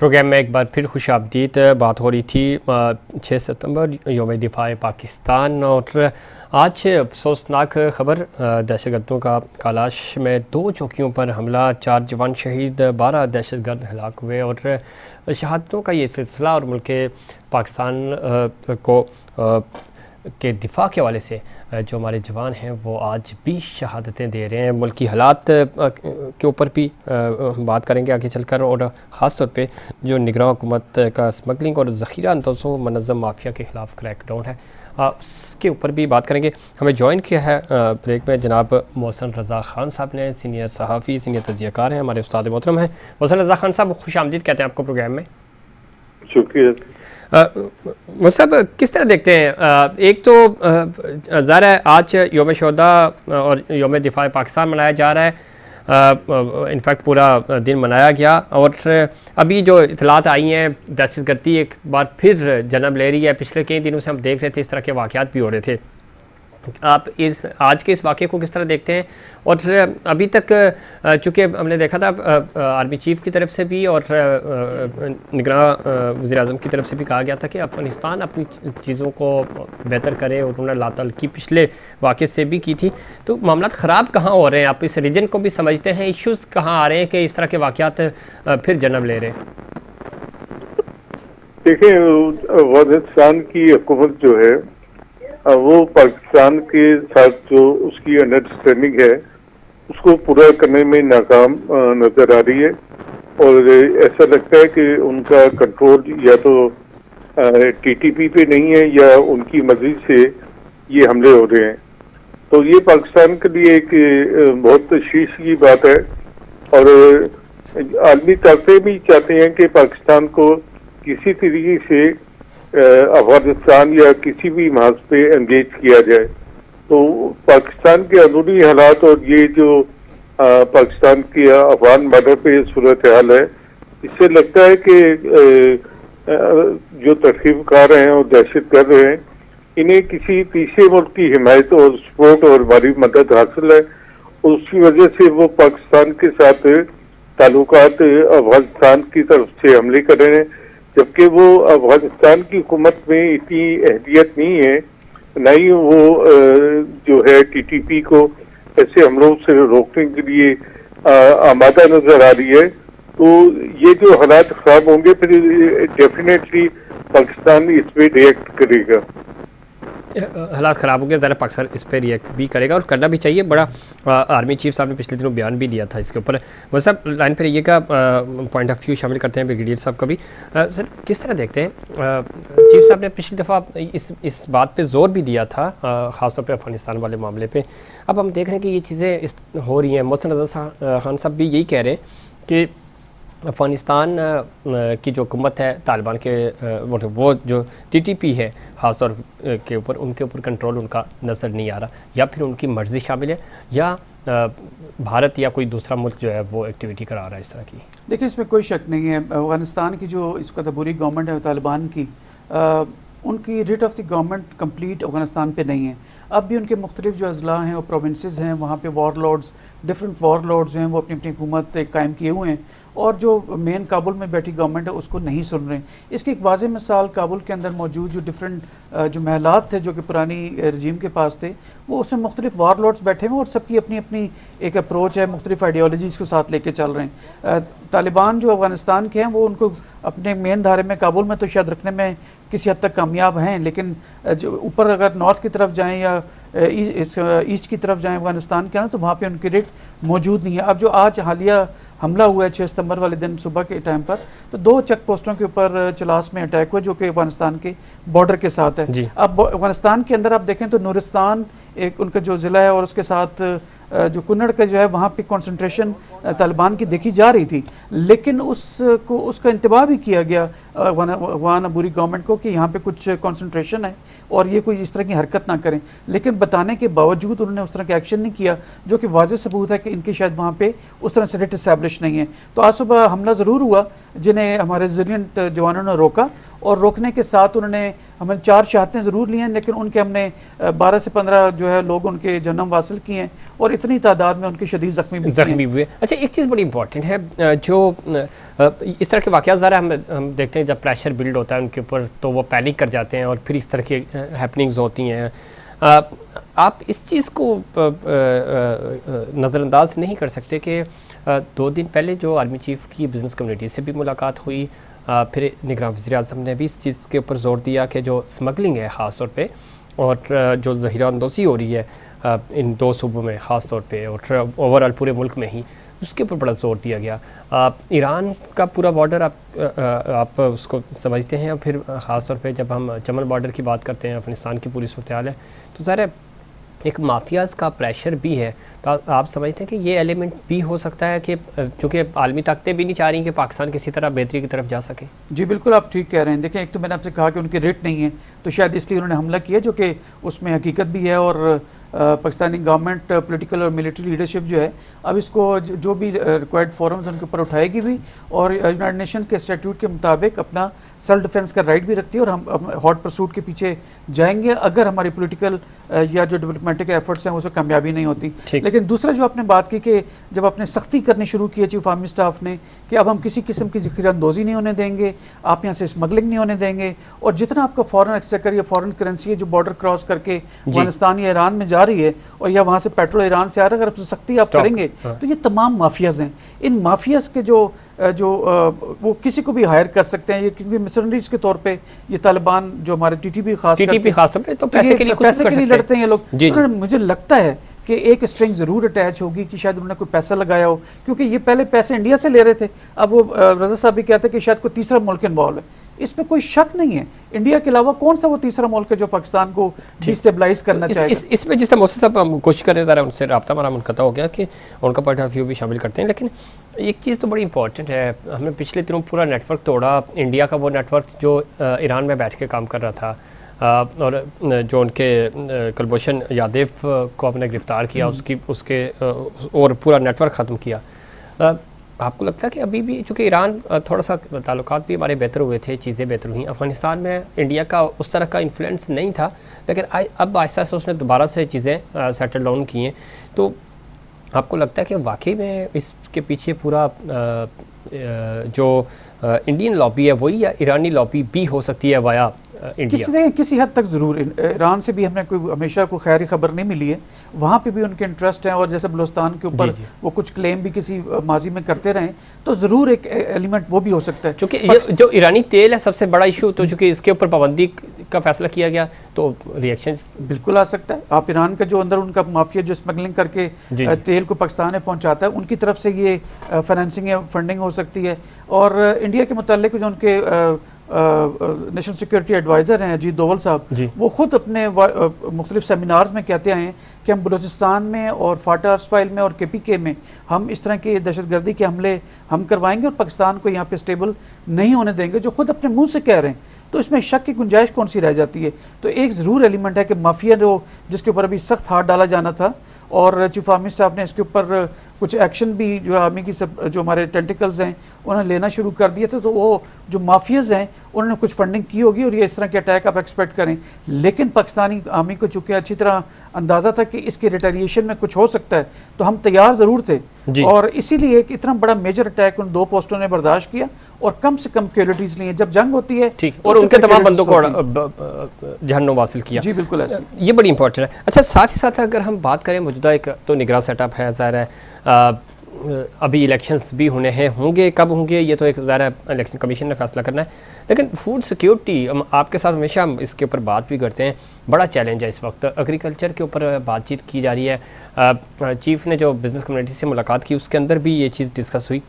Programme में एक बार फिर खुश आमदीद। बात हो रही थी 6 सितंबर यौम दिफा पाकिस्तान, और आज अफसोसनाक खबर दहशतगर्दों का कालाश में 2 चौकियों पर हमला, 4 जवान शहीद, 12 दहशतगर्द हलाक हुए। और शहादतों का ये सिलसिला और मुल्क पाकिस्तान को के दिफा के हवाले से जो हमारे जवान हैं वो आज भी शहादतें दे रहे हैं। मुल्की हालात के ऊपर भी बात करेंगे आगे चलकर, और ख़ास तौर पे जो निगरान हुकूमत का स्मगलिंग और ज़ख़ीरा अंदाज़ों मनज़्ज़म माफिया के ख़िलाफ़ क्रैकडाउन है, उसके ऊपर भी बात करेंगे। हमें ज्वाइन किया है ब्रेक में जनाब मोहसिन रज़ा ख़ान साहब ने, सीनियर सहाफ़ी, सीनियर तज्ज़ियाकार हैं, हमारे उस्ताद मोहतरम हैं। मोहसिन रज़ा ख़ान साहब, खुश आमदीद कहते हैं आपको प्रोग्राम में। शुक्रिया। वो सब किस तरह देखते हैं? एक तो ज़ाहिर है आज यौम शोहदा और यौम दिफा पाकिस्तान मनाया जा रहा है, इनफैक्ट पूरा दिन मनाया गया, और अभी जो इतलात आई हैं दहशतगर्दी एक बार फिर जन्म ले रही है। पिछले कई दिनों से हम देख रहे थे इस तरह के वाक़यात भी हो रहे थे। आप आज के इस वाक़े को किस तरह देखते हैं? और अभी तक चूँकि हमने देखा था आर्मी चीफ़ की तरफ से भी और निगरान वज़ीर-ए-आज़म की तरफ से भी कहा गया था कि अफ़गानिस्तान अपनी चीज़ों को बेहतर करे, और उन्होंने लातल्की पिछले वाक़े से भी की थी। तो मामला ख़राब कहाँ हो रहे हैं? आप इस रीजन को भी समझते हैं, इश्यूज़ कहाँ आ रहे हैं कि इस तरह के वाक़यात फिर जन्म ले रहे हैं? देखिए, अफ़गानिस्तान की हुकूमत जो है वो पाकिस्तान के साथ जो उसकी अंडरस्टैंडिंग है उसको पूरा करने में नाकाम नजर आ रही है, और ऐसा लगता है कि उनका कंट्रोल या तो टीटीपी पे नहीं है या उनकी मर्जी से ये हमले हो रहे हैं। तो ये पाकिस्तान के लिए एक बहुत तशवीश की बात है, और आलमी ताकतें भी चाहते हैं कि पाकिस्तान को किसी तरीके से अफगानिस्तान या किसी भी महाज पे एंगेज किया जाए। तो पाकिस्तान के अंदरूनी हालात और ये जो पाकिस्तान की अफगान बॉर्डर पे सूरत हाल है, इससे लगता है कि जो तशरीफकार हैं और दहशतगर्द हैं, इन्हें किसी तीसरे मुल्क की हिमायत और सपोर्ट और माली मदद हासिल है, और उसकी वजह से वो पाकिस्तान के साथ ताल्लुकात अफगानिस्तान की तरफ से हमले कर रहे हैं, जबकि वो अफगानिस्तान की हुकूमत में इतनी अहलियत नहीं है, न ही वो जो है टीटीपी को ऐसे हमलों से रोकने के लिए आमादा नजर आ रही है। तो ये जो हालात खराब होंगे फिर डेफिनेटली पाकिस्तान इस पर रिएक्ट करेगा। हालात ख़राब हो गया, ज़रा पाकिस्तान इस पर रिएक्ट भी करेगा और करना भी चाहिए। बड़ा आर्मी चीफ साहब ने पिछले दिनों बयान भी दिया था इसके ऊपर। वो सब लाइन पर रहिएगा, पॉइंट ऑफ व्यू शामिल करते हैं ब्रिगेडियर साहब का भी। सर, किस तरह देखते हैं? चीफ साहब ने पिछली दफ़ा इस बात पे ज़ोर भी दिया था, ख़ासतौर पे अफ़गानिस्तान वाले मामले पे। अब हम देख रहे हैं कि ये चीज़ें हो रही हैं। मोहसिन रज़ा ख़ान साहब भी यही कह रहे हैं कि अफ़गानिस्तान की जो हुकूमत है, तालिबान के वो जो टीटीपी है ख़ास तौर के ऊपर, उनके ऊपर कंट्रोल उनका नज़र नहीं आ रहा, या फिर उनकी मर्ज़ी शामिल है, या भारत या कोई दूसरा मुल्क जो है वो एक्टिविटी करा रहा है इस तरह की। देखिए, इसमें कोई शक नहीं है, अफ़गानिस्तान की जो इस वक्त बुरी गवर्नमेंट है तालिबान की, उनकी rate of the government complete Afghanistan पे नहीं है। अब भी उनके मुख्तलिफ जो अजला हैं और प्रोविंसेस हैं, वहाँ पे war lords, different war lords हैं, वो अपनी अपनी हुकूमत कायम किए हुए हैं, और जो मेन काबुल में बैठी गवर्नमेंट है उसको नहीं सुन रहे हैं। इसकी एक वाज़ेह मिसाल काबुल के अंदर मौजूद जो डिफरेंट जो महलात थे जो कि पुरानी रजीम के पास थे, वो उसमें मुख्तलिफ वार लॉर्ड्स बैठे हुए और सबकी अपनी अपनी एक अप्रोच है, मुख्तलिफ आइडियोलॉजीज़ को साथ लेके चल रहे हैं। तालिबान जो अफ़गानिस्तान के हैं वो उनको अपने मेन धारे में काबुल में तो शायद रखने में किसी हद तक कामयाब हैं, लेकिन जो ऊपर अगर नॉर्थ की तरफ जाएँ या ईस्ट की तरफ जाएँ अफ़गानिस्तान के ना, तो वहाँ पे उनकी रेट मौजूद नहीं है। अब जो आज हालिया हमला हुआ है 6 सितंबर वाले दिन सुबह के टाइम पर, तो 2 चेक पोस्टों के ऊपर चलास में अटैक हुआ जो कि अफ़गानिस्तान के बॉर्डर के साथ है। अब अफ़गानिस्तान के अंदर आप देखें तो नूरिस्तान एक उनका जो ज़िला है, और उसके साथ जो कुन्नड़ का जो है वहाँ पे कंसंट्रेशन तालिबान की देखी जा रही थी, लेकिन उसका इंतबाह भी किया गया अफगान बुरी गवर्नमेंट को कि यहाँ पे कुछ कंसंट्रेशन है और ये कोई इस तरह की हरकत ना करें, लेकिन बताने के बावजूद उन्होंने उस तरह का एक्शन नहीं किया, जो कि वाज़ेह सबूत है कि इनकी शायद वहाँ पे उस तरह से रेट इस्टेब्लिश नहीं है। तो आज सुबह हमला ज़रूर हुआ जिन्हें हमारे रेजिलिएंट जवानों ने रोका, और रोकने के साथ उन्होंने हमें 4 शहादतें ज़रूर ली हैं, लेकिन उनके हमने 12 से 15 जो है लोग उनके जन्म हासिल किए हैं और इतनी तादाद में उनके शदीद ज़ख्मी हुए। अच्छा, एक चीज़ बड़ी इंपॉर्टेंट है, जो इस तरह के वाक़यात ज़रा हम देखते हैं जब प्रेशर बिल्ड होता है उनके ऊपर तो वो पैनिक कर जाते हैं और फिर इस तरह की हैपनिंग्स होती हैं। आप इस चीज़ को नज़रअंदाज नहीं कर सकते कि 2 दिन पहले जो आर्मी चीफ़ की बिज़नेस कम्युनिटी से भी मुलाकात हुई, फिर निगरान वज़ीर-ए-आज़म ने भी इस चीज़ के ऊपर ज़ोर दिया कि जो स्मगलिंग है ख़ास तौर पे और जो ज़हीरा अंदोज़ी हो रही है इन 2 सूबों में ख़ास तौर पे और ओवरऑल पूरे मुल्क में ही, उसके ऊपर बड़ा ज़ोर दिया गया। ईरान का पूरा बॉर्डर आप उसको समझते हैं, और फिर ख़ास तौर पे जब हम चमन बॉर्डर की बात करते हैं, अफ़गानिस्तान की पूरी सूरत हाल है, तो ज़ाहिर है एक माफियाज़ का प्रेशर भी है। तो आप समझते हैं कि ये एलिमेंट भी हो सकता है कि चूँकि आलमी ताकतें भी नहीं चाह रही कि पाकिस्तान किसी तरह बेहतरी की तरफ जा सके? जी बिल्कुल, आप ठीक कह रहे हैं। देखें, एक तो मैंने आपसे कहा कि उनके रेट नहीं है, तो शायद इसलिए उन्होंने हमला किया, जो कि उसमें हकीकत भी है। और पाकिस्तानी गवर्नमेंट पॉलिटिकल और मिलिट्री लीडरशिप जो है, अब इसको जो भी रिक्वायर्ड फोरम्स उनके ऊपर उठाएगी भी, और यूनाइटेड नेशन के स्टैट्यूट के मुताबिक अपना सेल्फ डिफेंस का राइट भी रखती है, और हम हॉट परसूट के पीछे जाएंगे अगर हमारी पॉलिटिकल या जो डेवलपमेंट के एफर्ट्स हैं उसमें कामयाबी नहीं होती। लेकिन दूसरा जो आपने बात की कि जब आपने सख्ती करनी शुरू की है चीफ आर्मी स्टाफ ने कि अब हम किसी किस्म की ज़ख़ीराअंदोज़ी नहीं होने देंगे, आप यहाँ से स्मगलिंग नहीं होने देंगे, और जितना आपका फॉरेन एक्सचेकर या फॉरेन करेंसी है जो बॉर्डर क्रॉस करके अफगानिस्तान या ईरान में जा रही है, और या वहाँ से पेट्रोल ईरान से आ रहा है, अगर सख्ती आप करेंगे तो ये तमाम माफियाज़ हैं। इन माफियाज़ के वो किसी को भी हायर कर सकते हैं, ये क्योंकि मिशनरीज के तौर पे ये तालिबान जो हमारे टीटीपी खास तौर पे तो पैसे के लिए लड़ते हैं ये लोग। तो मुझे लगता है कि एक स्ट्रिंग ज़रूर अटैच होगी कि शायद उन्होंने कोई पैसा लगाया हो, क्योंकि ये पहले पैसे इंडिया से ले रहे थे। अब वो रज़ा साहब भी कहते हैं कि शायद कोई तीसरा मुल्क इन्वॉल्व है, इसमें कोई शक नहीं है। इंडिया के अलावा कौन सा वो तीसरा मुल्क है जो पाकिस्तान को डिस्टेबलाइज करना चाहेगा? इसमें जिस तरह मौसम साहब हम कोशिश करें, ज़रा उनसे रब्ता हमारा मुनक़ता हो गया कि उनका पॉइंट ऑफ व्यू भी शामिल करते हैं। लेकिन एक चीज़ तो बड़ी इंपॉर्टेंट है, हमने पिछले दिनों पूरा नेटवर्क तोड़ा, इंडिया का वो नेटवर्क जो ईरान में बैठ के काम कर रहा था, और जो उनके कुलभूषण यादव को आपने गिरफ़्तार किया, उसके और पूरा नेटवर्क ख़त्म किया। आपको लगता है कि अभी भी चूँकि ईरान थोड़ा सा ताल्लुकात भी हमारे बेहतर हुए थे, चीज़ें बेहतर हुई, अफ़गानिस्तान में इंडिया का उस तरह का इन्फ्लुएंस नहीं था, लेकिन अब आहिस्ता आहिस्ता उसने दोबारा से चीज़ें सेटल डाउन की हैं, तो आपको लगता है कि वाकई में इसके पीछे पूरा जो इंडियन लॉबी है वही या ईरानी लॉबी भी हो सकती है वाया इंडिया? किसी हद तक ज़रूर। ईरान से भी हमें हमेशा कोई खैरी खबर नहीं मिली है, वहाँ पे भी उनके इंटरेस्ट हैं, और जैसे बलूचिस्तान के ऊपर वो कुछ क्लेम भी किसी माजी में करते रहे, तो ज़रूर एक एलिमेंट वो भी हो सकता है। क्योंकि जो ईरानी तेल है सबसे बड़ा इशू, तो चूँकि इसके ऊपर पाबंदी का फैसला किया गया तो रिएक्शन बिल्कुल आ सकता है। आप ईरान का जो अंदर उनका माफिया जो स्मगलिंग करके तेल को पाकिस्तान में पहुँचाता है, उनकी तरफ से ये फाइनेंसिंग या फंडिंग हो सकती है। और इंडिया के मुताल्लिक जो उनके नेशनल सिक्योरिटी एडवाइज़र हैं अजीत डोवल साहब, वो खुद अपने मुख्तलिफ सेमिनार्स में कहते हैं कि हम बलूचिस्तान में और फाटा अर्सफाइल में और KPK में हम इस तरह के दहशतगर्दी के हमले हम करवाएंगे और पाकिस्तान को यहाँ पे स्टेबल नहीं होने देंगे, जो खुद अपने मुंह से कह रहे हैं। तो इसमें शक की गुंजाइश कौन सी रह जाती है? तो एक ज़रूर एलिमेंट है कि माफिया जिसके ऊपर अभी सख्त हाथ डाला जाना था, और चीफ आर्मी स्टाफ ने इसके ऊपर कुछ एक्शन भी जो आर्मी की जो हमारे टेंटिकल्स हैं उन्होंने लेना शुरू कर दिए थे, तो वो जो माफियाज़ हैं उन्होंने कुछ फंडिंग की होगी और ये इस तरह के अटैक आप एक्सपेक्ट करें। लेकिन पाकिस्तानी आर्मी को चूँकि अच्छी तरह अंदाज़ा था कि इसके रिटेलिएशन में कुछ हो सकता है, तो हम तैयार ज़रूर थे, और इसीलिए एक इतना बड़ा मेजर अटैक उन 2 पोस्टों ने बर्दाश्त किया और कम से कम कैजुअल्टीज लिए। जब जंग होती है और उनके तमाम बंदों को जहन्नुम हासिल किया। जी बिल्कुल ऐसे, ये बड़ी इंपॉर्टेंट है। अच्छा, साथ ही साथ अगर हम बात करें मौजूदा एक तो निगरान सेटअप है, ज़ाहिर है अभी इलेक्शंस भी होंगे, कब होंगे ये तो एक ज़ाहिर है इलेक्शन कमीशन ने फैसला करना है, लेकिन फूड सिक्योरिटी हम आपके साथ हमेशा हम इसके ऊपर बात भी करते हैं, बड़ा चैलेंज है इस वक्त। एग्रीकल्चर के ऊपर बातचीत की जा रही है, चीफ़ ने जो बिज़नेस कम्युनिटी से मुलाकात की उसके अंदर भी ये चीज़ डिस्कस हुई।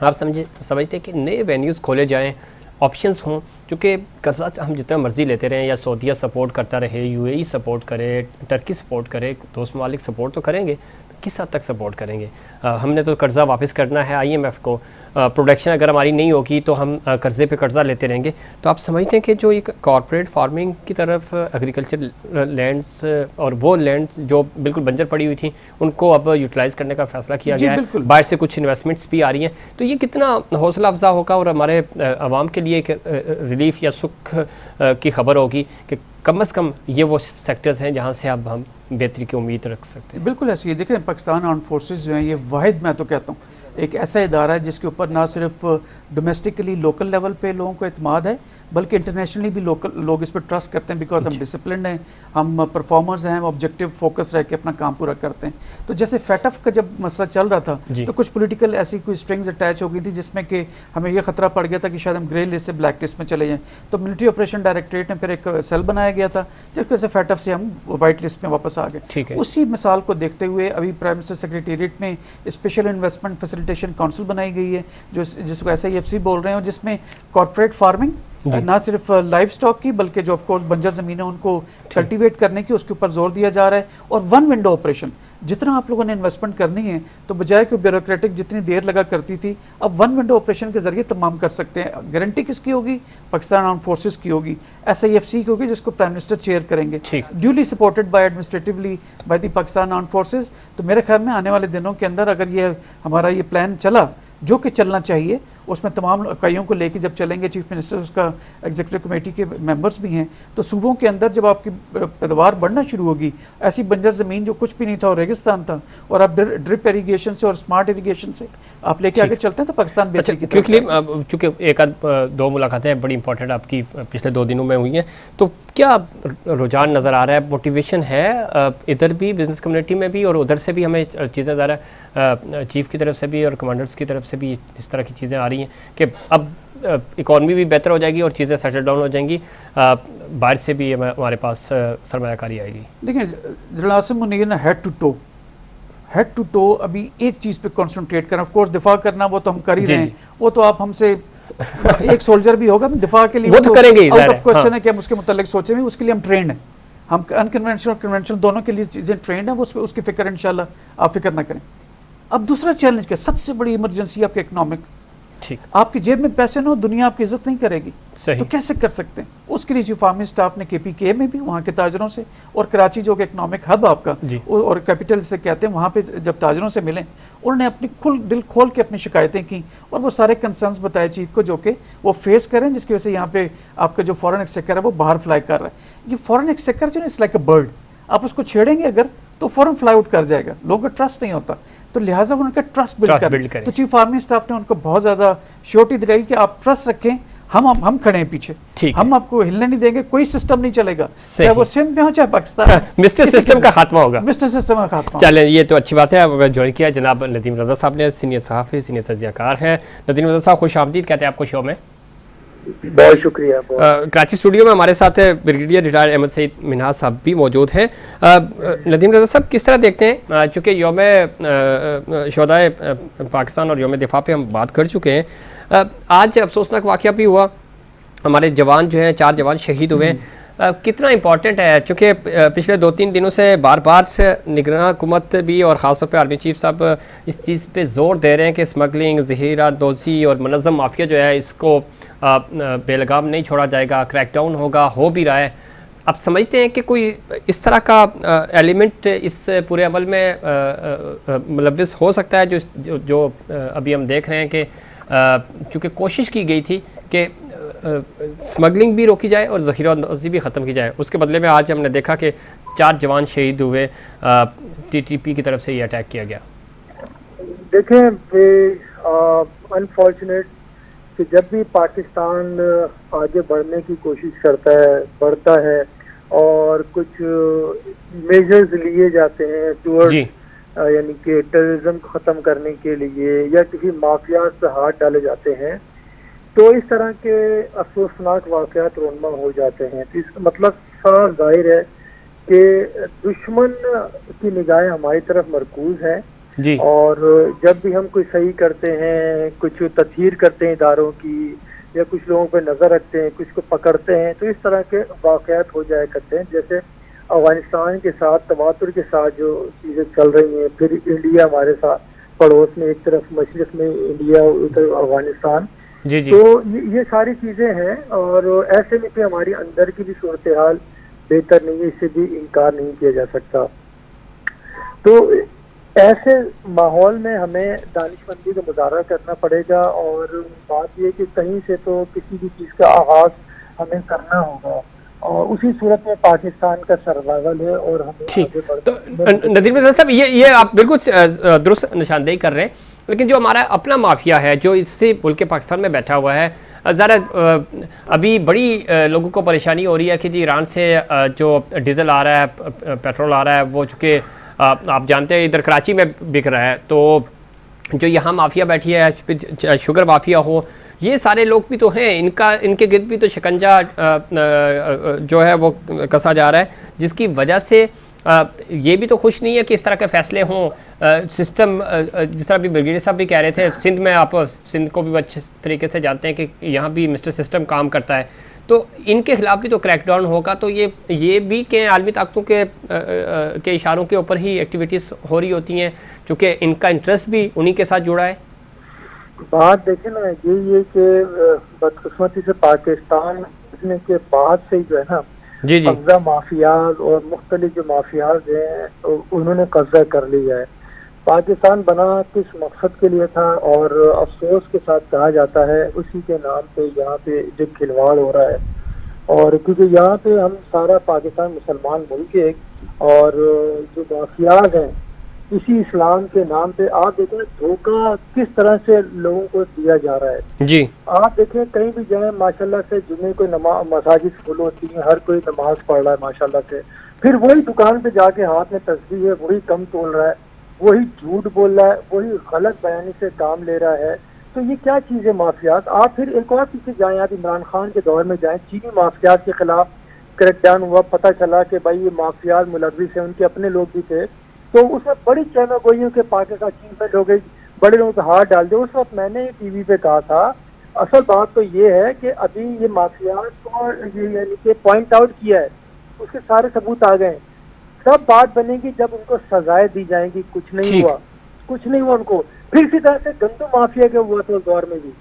आप समझते हैं कि नए वेन्यूज़ खोले जाएँ, ऑप्शंस हों, क्योंकि कर्जा हम जितना मर्जी लेते रहें या सऊदीया सपोर्ट करता रहे, UAE सपोर्ट करे, टर्की सपोर्ट करे, दोस्त ममालिक सपोर्ट तो करेंगे, किस हद तक सपोर्ट करेंगे? हमने तो कर्ज़ा वापस करना है IMF को, प्रोडक्शन अगर हमारी नहीं होगी तो हम कर्ज़े पे कर्ज़ा लेते रहेंगे। तो आप समझते हैं कि जो एक कॉर्पोरेट फार्मिंग की तरफ एग्रीकल्चर लैंड्स और वो लैंड्स जो बिल्कुल बंजर पड़ी हुई थी उनको अब यूटिलाइज़ करने का फैसला किया गया है, बाहर से कुछ इन्वेस्टमेंट्स भी आ रही हैं, तो ये कितना हौसला अफजा होगा और हमारे आवाम के लिए एक तकलीफ़ या सुख की खबर होगी कि कम से कम ये वो सेक्टर्स हैं जहाँ से अब हम बेहतरी की उम्मीद रख सकते हैं। बिल्कुल ऐसी है। देखें, पाकिस्तान आर्म फोर्सेस जो हैं ये वाहिद, मैं तो कहता हूँ, एक ऐसा इदारा है जिसके ऊपर ना सिर्फ डोमेस्टिकली लोकल लेवल पे लोगों को एतमाद है, बल्कि इंटरनेशनली भी लोग इस पर ट्रस्ट करते हैं, बिकॉज हम डिसिप्लिन हैं, हम परफॉर्मर्स हैं, हम ऑब्जेक्टिव फोकस रह के अपना काम पूरा करते हैं। तो जैसे फैटफ का जब मसला चल रहा था तो कुछ पॉलिटिकल ऐसी कोई स्ट्रिंग्स अटैच हो गई थी जिसमें कि हमें यह खतरा पड़ गया था कि शायद हम ग्रे लिस्ट से ब्लैक लिस्ट में चले जाएं। तो मिलिट्री ऑपरेशन डायरेक्टरेट ने फिर एक सेल बनाया गया था जिसकी वजह से फैटफ से हम वाइट लिस्ट में वापस आ गए। उसी मिसाल को देखते हुए अभी प्राइम मिनिस्टर सेक्रेटेरिएट में स्पेशल इन्वेस्टमेंट फैसिलिटेशन काउंसिल बनाई गई है जिसको SIFC बोल रहे हैं, और जिसमें कॉर्पोरेट फार्मिंग ना सिर्फ लाइव स्टॉक की बल्कि जो ऑफ कोर्स बंजर ज़मीन है उनको कल्टीवेट करने की, उसके ऊपर जोर दिया जा रहा है। और वन विंडो ऑपरेशन, जितना आप लोगों ने इन्वेस्टमेंट करनी है तो बजाय कि ब्यूरोक्रेटिक जितनी देर लगा करती थी, अब वन विंडो ऑपरेशन के जरिए तमाम कर सकते हैं। गारंटी किसकी होगी? पाकिस्तान आर्म फोर्सेस की होगी, SIFC की होगी, जिसको प्राइम मिनिस्टर चेयर करेंगे, duly supported by administratively by the Pakistan arm forces. तो मेरे ख्याल में आने वाले दिनों के अंदर अगर ये हमारा ये प्लान चला जो कि चलना चाहिए, उसमें तमाम इकाइयों को लेके जब चलेंगे, चीफ मिनिस्टर उसका एग्जीक्यूटिव कमेटी के मेंबर्स भी हैं, तो सूबों के अंदर जब आपकी पैदावार बढ़ना शुरू होगी, ऐसी बंजर ज़मीन जो कुछ भी नहीं था और रेगिस्तान था, और आप ड्रिप इरीगेशन से और स्मार्ट इरीगेशन से आप लेके आगे चलते हैं तो पाकिस्तान बेहतरी की तरफ। क्योंकि चूँकि एक दो मुलाकातें बड़ी इंपॉर्टेंट आपकी पिछले 2 दिनों में हुई हैं, तो क्या रुझान नज़र आ रहा है, मोटिवेशन है इधर भी बिज़नेस कम्युनिटी में भी और उधर से भी हमें चीज़ें ज़रा चीफ़ की तरफ से भी और कमांडर्स की तरफ से भी इस तरह की चीज़ें आ रही हैं कि अब इकॉनमी भी बेहतर हो जाएगी और चीज़ें सेटल डाउन हो जाएंगी, बाहर से भी हमारे पास सरमायाकारी आएगी? देखिए, जनरल आसिम मुनीर ने हेड टू टो अभी एक चीज़ पे कॉन्सेंट्रेट करना, ऑफ कोर्स दिफा करना वो तो हम कर ही रहे हैं, वो तो आप हमसे एक सोल्जर भी होगा दिफा के लिए वो तो करेंगे, आउट ऑफ क्वेश्चन है कि हम उसके मुतालिक सोचेंगे, उसके लिए हम ट्रेंड हैं, हम अनकन्वेंशनल और कन्वेंशनल दोनों के लिए चीज़ें ट्रेंड है, वो उसकी फिक्र इंशाल्लाह आप फिक्र ना करें। अब दूसरा चैलेंज क्या, सबसे बड़ी इमरजेंसी आपके इकोनॉमिक, ठीक, आपकी जेब में पैसे ना हो, दुनिया आपकी इज्जत नहीं करेगी, तो कैसे कर सकते हैं? उसके लिए चीफ आर्मी स्टाफ ने KPK में भी वहाँ के ताजरों से, और कराची जो कि इकोनॉमिक हब आपका और कैपिटल से कहते हैं, वहाँ पे जब ताजरों से मिले, उन्होंने अपनी दिल खोल के अपनी शिकायतें की और वो सारे कंसर्न्स बताए चीफ को जो कि वो फेस करें, जिसकी वजह से यहाँ पे आपका जो फॉरेन एक्सचेकर है वो बाहर फ्लाई कर रहा है। ये फॉरेन एक्सचेकर जो है इट्स लाइक अ बर्ड, आप उसको छेड़ेंगे अगर तो फॉरन फ्लाई आउट कर जाएगा, लोगों का ट्रस्ट नहीं होता, तो लिहाजा उनका ट्रस्ट बिल्ड करें। तो चीफ आर्मी स्टाफ ने उनको बहुत ज़्यादा श्योरिटी दिलाई कि आप ट्रस्ट रखें, हम खड़े हैं पीछे, हम आपको हिलने नहीं देंगे, कोई सिस्टम नहीं चलेगा, चाहे वो सिंध में हो चाहे पाकिस्तान, मिस्टर सिस्टम का खात्मा होगा, मिस्टर सिस्टम का खात्मा। चलें, ये तो अच्छी बात है। अब ज्वाइन किया जनाब नदीम रज़ा साहब ने, सीनियर सहाफ़ी, सीनियर तज्ज़ियाकार हैं। नदीम रज़ा साहब खुश आमदीद कहते हैं आपको शो में। बहुत शुक्रिया। कराची स्टूडियो में हमारे साथ ब्रिगेडियर रिटायर्ड अहमद सईद मिन्हाज साहब भी मौजूद हैं। नदीम रज़ा साहब, किस तरह देखते हैं, चूँकि यौम शुहदाए पाकिस्तान और यौम दिफा पे हम बात कर चुके हैं, आज अफसोसनाक वाक़या भी हुआ, हमारे जवान जो हैं 4 जवान शहीद हुए, कितना इम्पॉर्टेंट है, चूँकि पिछले 2-3 दिनों से बार बार निगरान हुकूमत भी और ख़ास तौर पे आर्मी चीफ साहब इस चीज़ पे ज़ोर दे रहे हैं कि स्मगलिंग, ज़हीरा दोज़ी और मुनज़्ज़म माफिया जो है इसको बेलगाम नहीं छोड़ा जाएगा, क्रैकडाउन होगा, हो भी रहा है। आप समझते हैं कि कोई इस तरह का एलिमेंट इस पूरे अमल में मुलव्विस हो सकता है, जो अभी हम देख रहे हैं कि चूँकि कोशिश की गई थी कि स्मगलिंग भी रोकी जाए और ज़ख़ीरा अंदाज़ी भी ख़त्म की जाए, उसके बदले में आज हमने देखा कि 4 जवान शहीद हुए, TTP की तरफ से ये अटैक किया गया। देखें, अनफॉर्चुनेट कि जब भी पाकिस्तान आगे बढ़ने की कोशिश करता है, बढ़ता है और कुछ मेजर्स लिए जाते हैं टूवर्ड्स यानी कि टेररिज्म को ख़त्म करने के लिए या किसी माफिया से हाथ डाले जाते हैं, तो इस तरह के अफसोसनाक वाक़यात रोनमा हो जाते हैं। तो इसका मतलब साफ जाहिर है कि दुश्मन की निगाहें हमारी तरफ मरकूज है, और जब भी हम कोई सही करते हैं, कुछ तस्हीर करते हैं इदारों की या कुछ लोगों पर नज़र रखते हैं, कुछ को पकड़ते हैं, तो इस तरह के वाक़यात हो जाया करते हैं। जैसे अफगानिस्तान के साथ तवातुर के साथ जो चीज़ें चल रही हैं, फिर इंडिया हमारे साथ पड़ोस में, एक तरफ मशरिक़ में इंडिया, उधर अफगानिस्तान, तो ये सारी चीज़ें हैं, और ऐसे में कि हमारी अंदर की भी सूरत हाल बेहतर नहीं है, इससे भी इनकार नहीं किया जा सकता। तो ऐसे माहौल में हमें दानिशमंदी का मुजाहरा करना पड़ेगा, और बात यह कि कहीं से तो किसी भी चीज़ का आगाज़ हमें करना होगा, और उसी सूरत में पाकिस्तान का सर्वाइवल है और हमें ठीक। आगे तो नदीम रज़ा साहब, ये आप बिल्कुल दुरुस्त निशानदेही कर रहे हैं, लेकिन जो हमारा अपना माफिया है जो इससे मुल्क पाकिस्तान में बैठा हुआ है, ज़रा अभी बड़ी लोगों को परेशानी हो रही है कि जी ईरान से जो डीजल आ रहा है, पेट्रोल आ रहा है, वो चूँकि आप जानते हैं इधर कराची में बिक रहा है, तो जो यहाँ माफिया बैठी है, शुगर माफिया हो, ये सारे लोग भी तो हैं, इनके गिर्द भी तो शिकंजा जो है वो कसा जा रहा है, जिसकी वजह से ये भी तो खुश नहीं है कि इस तरह के फैसले हों। सिस्टम जिस तरह भी ब्रिगेडियर साहब भी कह रहे थे, सिंध में आप सिंध को भी अच्छे तरीके से जानते हैं कि यहाँ भी मिस्टर सिस्टम काम करता है, तो इनके खिलाफ भी तो क्रैकडाउन होगा। तो ये भी कि आलमी ताकतों के इशारों के ऊपर ही एक्टिविटीज़ हो रही होती हैं, क्योंकि इनका इंटरेस्ट भी उन्हीं के साथ जुड़ा है। बात देखें ना, ये कि बदकिस्मती से पाकिस्तान के बाद से ही जो है ना, जी जी, कब्जा माफियाज और मुख्तलिफ जो माफियाज हैं उन्होंने कब्जा कर लिया है। पाकिस्तान बना किस मकसद के लिए था, और अफसोस के साथ कहा जाता है उसी के नाम पे यहाँ पे जो खिलवाड़ हो रहा है। और क्योंकि यहाँ पे हम सारा पाकिस्तान मुसलमान मुल्क है, और जो माफियाज हैं इसी इस्लाम के नाम पे आप देखें धोखा किस तरह से लोगों को दिया जा रहा है। जी, आप देखें कहीं भी जाए माशाल्लाह से जुमे को मसाजिद फुल होती है, हर कोई नमाज पढ़ रहा है माशाल्लाह से, फिर वही दुकान पे जाके हाथ में तस्बीह है, वही कम तोल रहा है, वही झूठ बोल रहा है, वही गलत बयानी से काम ले रहा है। तो ये क्या चीज़ है माफियात। आप फिर एक और पीछे जाएं, आप इमरान खान के दौर में जाएं, चीनी माफियात के खिलाफ क्रैकडाउन हुआ, पता चला कि भाई ये माफियात मुलविस है, उनके अपने लोग भी थे, तो उसमें बड़ी चैनगोइयों के पाकिस्तान चीन पे लोग बड़े लोगों पे हाथ डाल दिए। उस वक्त मैंने टीवी पे कहा था असल बात तो ये है कि अभी ये माफियात को यानी कि पॉइंट आउट किया है, उसके सारे सबूत आ गए, सब बात बनेगी जब उनको सजाएं दी जाएंगी। कुछ नहीं हुआ, कुछ नहीं हुआ उनको। फिर इसी तरह से गंदम माफिया के हुआ तो दौर में भी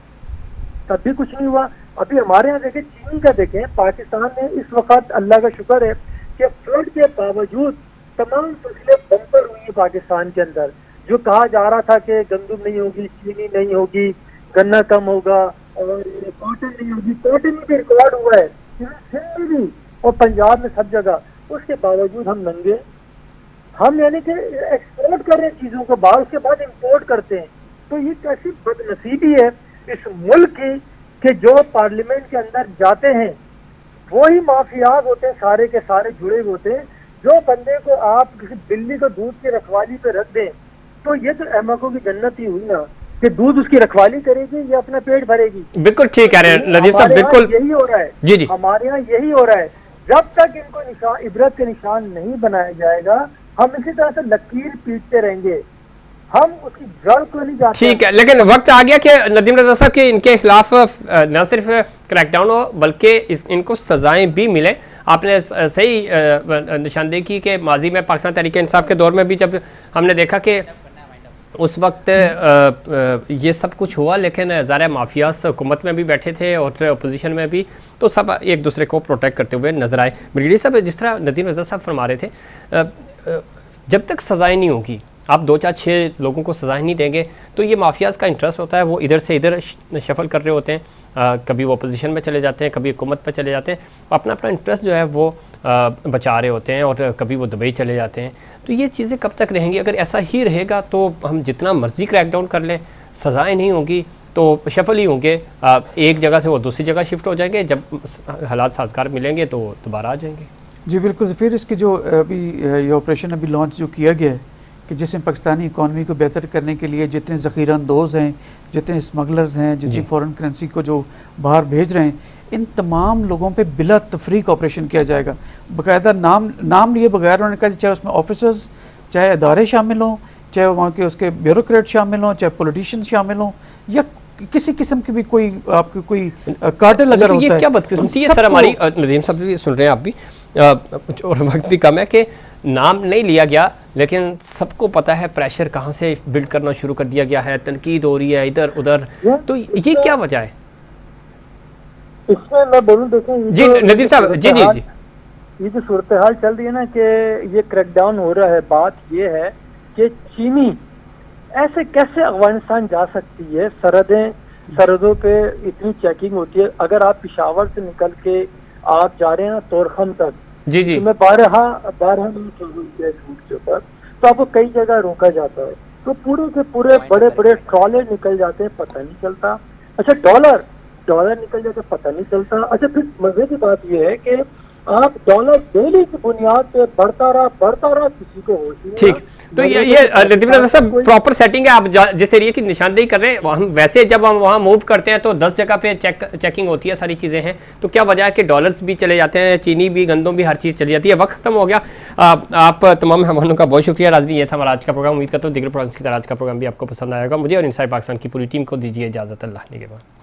तब भी कुछ नहीं हुआ। अभी हमारे यहाँ देखें, चीनी का देखें, पाकिस्तान में इस वक्त अल्लाह का शुक्र है कि फ्लड के बावजूद तमाम फसलें बम्पर हुई है पाकिस्तान के अंदर। जो कहा जा रहा था कि गंदम नहीं होगी, चीनी नहीं होगी, गन्ना कम होगा और कॉटन नहीं होगी, कॉटन भी रिकॉर्ड हुआ है सिंध में भी और पंजाब में सब जगह। उसके बावजूद हम नंगे, हम यानी कि एक्सपोर्ट कर रहे हैं चीजों को बाहर, उसके बाद इंपोर्ट करते हैं। तो ये कैसी बदनसीबी है इस मुल्क की कि जो पार्लियामेंट के अंदर जाते हैं वही माफियाज होते हैं, सारे के सारे जुड़े हुए होते हैं। जो बंदे को आप किसी बिल्ली को दूध की रखवाली पे रख दें, तो ये तो अहमकों की जन्नत ही हुई ना कि दूध उसकी रखवाली करेगी, ये अपना पेट भरेगी। बिल्कुल ठीक कह रहे हैं नदीम साहब, बिल्कुल यही हो रहा है। जी जी, हमारे यहाँ यही हो रहा है। जब तक इनको निशान, इबरत के निशान नहीं बनाया जाएगा, हम इसी तरह से लकीर पीटते रहेंगे, हम उसकी जड़ को नहीं जानते। ठीक है, लेकिन वक्त आ गया कि नदीम रज़ा साहब के इनके खिलाफ न सिर्फ क्रैकडाउन हो बल्कि इनको सजाएं भी मिले। आपने सही निशानदेही की कि माजी में पाकिस्तान तहरीक इंसाफ के दौर में भी जब हमने देखा कि उस वक्त ये सब कुछ हुआ, लेकिन ज़ाहिर माफियास हुकूमत में भी बैठे थे और अपोजिशन में भी, तो सब एक दूसरे को प्रोटेक्ट करते हुए नजर आए। ब्रिगेडियर साहब, जिस तरह नदीम रज़ा साहब फरमा रहे थे, जब तक सजाएं नहीं होगी, आप 2 4 6 लोगों को सजाएं नहीं देंगे, तो ये माफियाज का इंटरेस्ट होता है, वो इधर से इधर शफल कर रहे होते हैं, कभी वो अपोजिशन में चले जाते हैं, कभी हुकूमत पर चले जाते हैं, अपना अपना इंटरेस्ट जो है वो बचा रहे होते हैं, और कभी वो दुबई चले जाते हैं। तो ये चीज़ें कब तक रहेंगी? अगर ऐसा ही रहेगा तो हम जितना मर्जी क्रैकडाउन कर लें, सजाएँ नहीं होंगी तो शफल ही होंगे, एक जगह से वो दूसरी जगह शिफ्ट हो जाएंगे, जब हालात साजगार मिलेंगे तो दोबारा आ जाएंगे। जी बिल्कुल। फिर इसकी जो अभी ये ऑपरेशन अभी लॉन्च जो किया गया है कि जिसमें पाकिस्तानी इकॉनमी को बेहतर करने के लिए जितने ज़ख़ीरा अंदोज़ हैं, जितने स्मगलर्स हैं, जितनी फ़ॉरेन करेंसी को जो बाहर भेज रहे हैं, इन तमाम लोगों पे बिला तफरीक ऑपरेशन किया जाएगा। बाकायदा नाम लिए बगैर उन्होंने कहा, चाहे उसमें ऑफिसर्स, चाहे अदारे शामिल हों, चाहे वहाँ के उसके ब्यूरोक्रेट शामिल हों, चाहे पॉलिटिशियन शामिल हों, या किसी किस्म की भी कोई आपकी कोई कार्टेल अगर होता है। ये क्या बदकिस्मती है सर हमारी, नदीम साहब भी सुन रहे हैं आप भी, और वक्त भी कम है कि नाम नहीं लिया गया, लेकिन सबको पता है प्रेशर कहाँ से बिल्ड करना शुरू कर दिया गया है, तनकीद हो रही है इधर उधर, तो ये क्या वजह है? इसमें मैं बोलूँ, देखें जी नदीम साहब, जी जी जी, ये जो सूरत हाल चल रही है ना कि ये क्रैकडाउन हो रहा है, बात ये है कि चीनी ऐसे कैसे अफगानिस्तान जा सकती है, सरहदें सरहदों पे इतनी चेकिंग होती है। अगर आप पेशावर से निकल के आप जा रहे हैं तोरखम तक, जी जी, तो मैं 12 रूट के ऊपर, तो आपको कई जगह रोका जाता है, तो पूरे के पूरे बड़े बड़े ट्रॉले निकल जाते हैं, पता नहीं चलता। अच्छा, डॉलर निकल जाते पता नहीं चलता। अच्छा, फिर मजे की बात यह है कि आप डॉलर डेली की बुनियाद पे बढ़ता रहा, किसी को होश नहीं। ठीक, तो ये लतीफ़ नज़र साहब प्रॉपर सेटिंग है। आप जिस एरिया की निशानदेही कर रहे हैं, हम वैसे जब हम वहाँ मूव करते हैं तो 10 जगह पे चेकिंग होती है, सारी चीज़ें हैं, तो क्या वजह है कि डॉलर्स भी चले जाते हैं, चीनी भी, गंदम भी, हर चीज़ चली जाती है। वक्त खत्म हो गया। आप तमाम मेहमानों का बहुत शुक्रिया। राजनी, ये था हमारा आज का प्रोग्राम। उम्मीद करता हूँ दीगर प्रोग्राम्स की तरह आज का प्रोग्राम भी आपको पसंद आएगा। मुझे और इनसाइड पाकिस्तान की पूरी टीम को दीजिए इजाज़त। अल्लाह निगहबान।